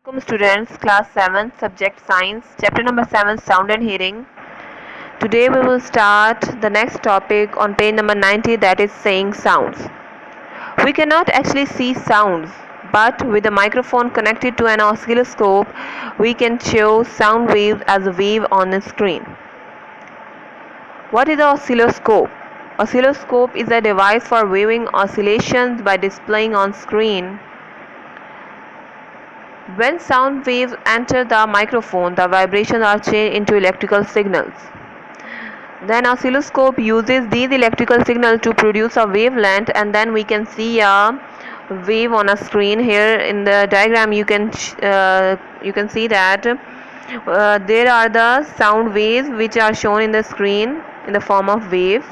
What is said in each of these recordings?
Welcome students, class 7, subject science, chapter number 7, sound and hearing. Today we will start the next topic on page number 90, that is saying sounds. We cannot actually see sounds, but with a microphone connected to an oscilloscope, we can show sound waves as a wave on a screen. What is an oscilloscope? Oscilloscope is a device for viewing oscillations by displaying on screen. When sound waves enter the microphone, the vibrations are changed into electrical signals. Then oscilloscope uses these electrical signals to produce a wavelength, and then we can see a wave on a screen. Here in the diagram you can see that there are the sound waves which are shown in the screen in the form of waves.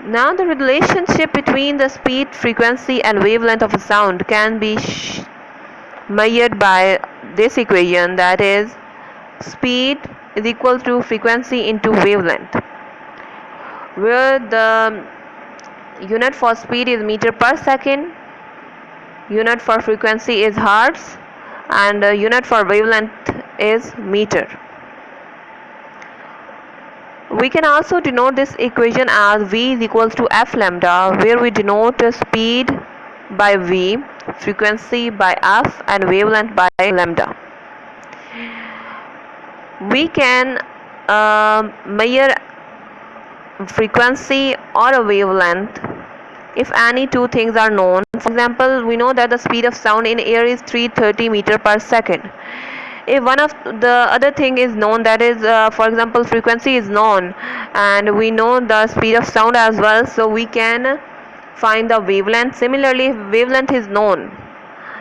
Now the relationship between the speed, frequency and wavelength of a sound can be measured by this equation, that is speed is equal to frequency into wavelength, where the unit for speed is meter per second, unit for frequency is hertz, and unit for wavelength is meter. We can also denote this equation as V is equals to F lambda, where we denote speed by V, frequency by F and wavelength by lambda. We can measure frequency or a wavelength if any two things are known. For example, we know that the speed of sound in air is 330 meter per second. If one of the other thing is known, that is for example frequency is known, and we know the speed of sound as well, so we can find the wavelength. Similarly, if wavelength is known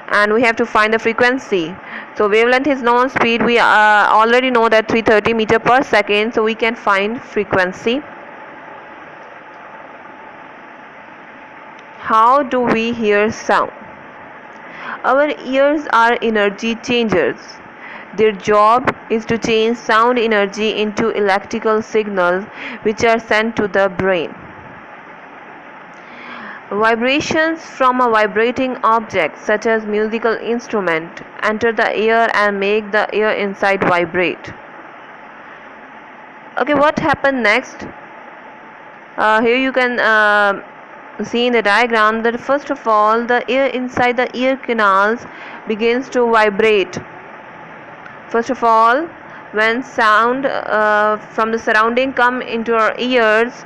and we have to find the frequency, so wavelength is known, speed we already know that 330 meter per second, so we can find frequency. How do we hear sound? Our ears are energy changers. Their job is to change sound energy into electrical signals which are sent to the brain. Vibrations from a vibrating object such as musical instrument enter the ear and make the ear inside vibrate. Okay, what happened next? Here you can see in the diagram that first of all the air inside the ear canals begins to vibrate. First of all, when sound from the surrounding come into our ears,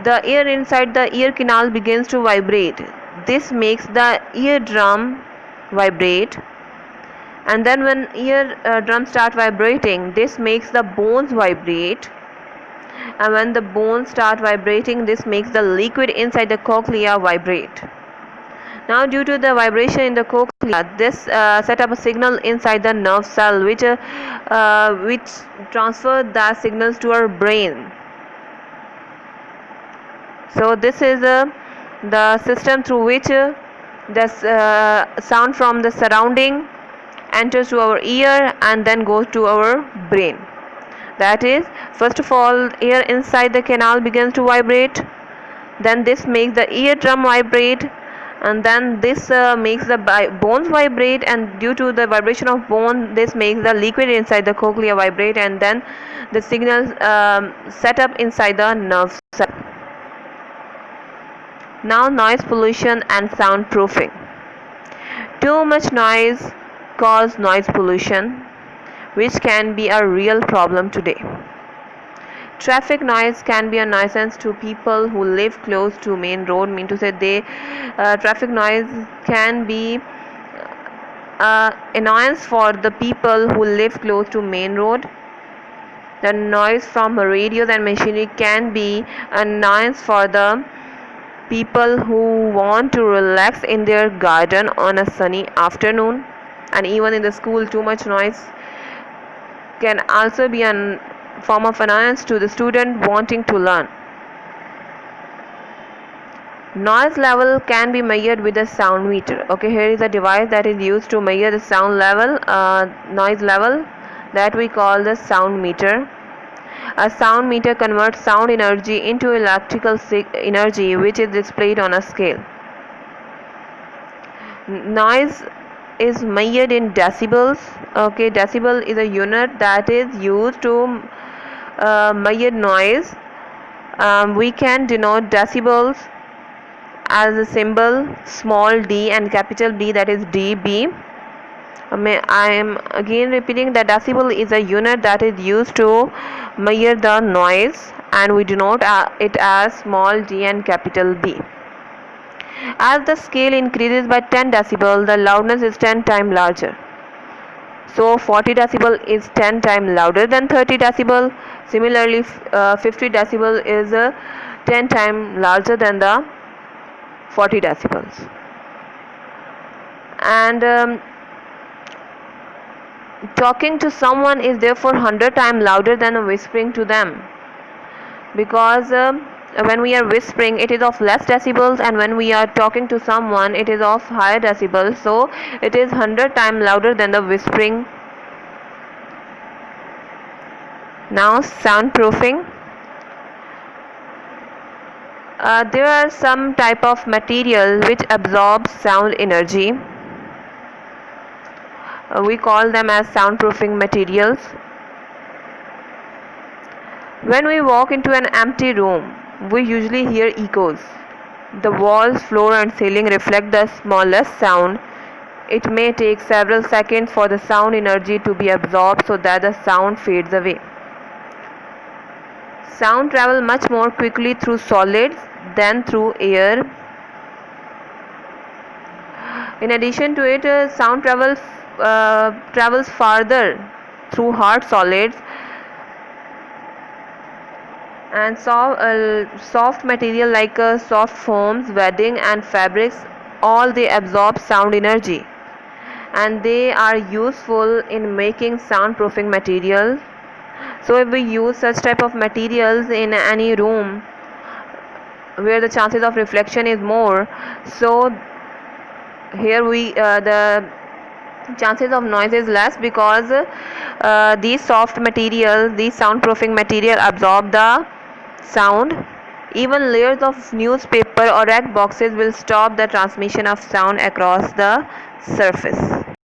the air inside the ear canal begins to vibrate. This makes the eardrum vibrate, and then when eardrums start vibrating, this makes the bones vibrate, and when the bones start vibrating, this makes the liquid inside the cochlea vibrate. Now due to the vibration in the cochlea, this set up a signal inside the nerve cell which transfer the signals to our brain. So this is the system through which the sound from the surrounding enters to our ear and then goes to our brain. That is, first of all, air inside the canal begins to vibrate, then this makes the eardrum vibrate, and then this makes the bones vibrate, and due to the vibration of bone, this makes the liquid inside the cochlea vibrate, and then the signals set up inside the nerve cell. Now noise pollution and soundproofing. Too much noise causes noise pollution, which can be a real problem today. Traffic noise can be a nuisance to people who live close to main road. Mean to say, traffic noise can be annoyance for the people who live close to main road. The noise from radios and machinery can be an annoyance for the people who want to relax in their garden on a sunny afternoon. And even in the school, too much noise can also be a form of annoyance to the student wanting to learn. Noise level can be measured with a sound meter. Okay, here is a device that is used to measure the sound level, noise level, that we call the sound meter. A sound meter converts sound energy into electrical energy, which is displayed on a scale. Noise is measured in decibels. Okay, decibel is a unit that is used to measure noise. We can denote decibels as a symbol small d and capital D, that is dB. I am again repeating that decibel is a unit that is used to measure the noise, and we denote it as small d and capital D. As the scale increases by 10 decibel, the loudness is 10 times larger. So 40 decibel is 10 times louder than 30 decibel. Similarly, 50 decibel is 10 times larger than the 40 decibels. And talking to someone is therefore 100 times louder than whispering to them, because when we are whispering it is of less decibels, and when we are talking to someone it is of higher decibels, so it is 100 times louder than the whispering. Now, soundproofing. There are some type of material which absorbs sound energy. We call them as soundproofing materials. When we walk into an empty room, we usually hear echoes. The walls, floor and ceiling reflect the smallest sound. It may take several seconds for the sound energy to be absorbed so that the sound fades away. Sound travels much more quickly through solids than through air. In addition to it, sound travels farther through hard solids, and soft material like soft foams, bedding and fabrics, all they absorb sound energy, and they are useful in making soundproofing materials. So if we use such type of materials in any room where the chances of reflection is more, so here the chances of noise is less, because these soft materials, these soundproofing material absorb the sound. Even layers of newspaper or rag boxes will stop the transmission of sound across the surface.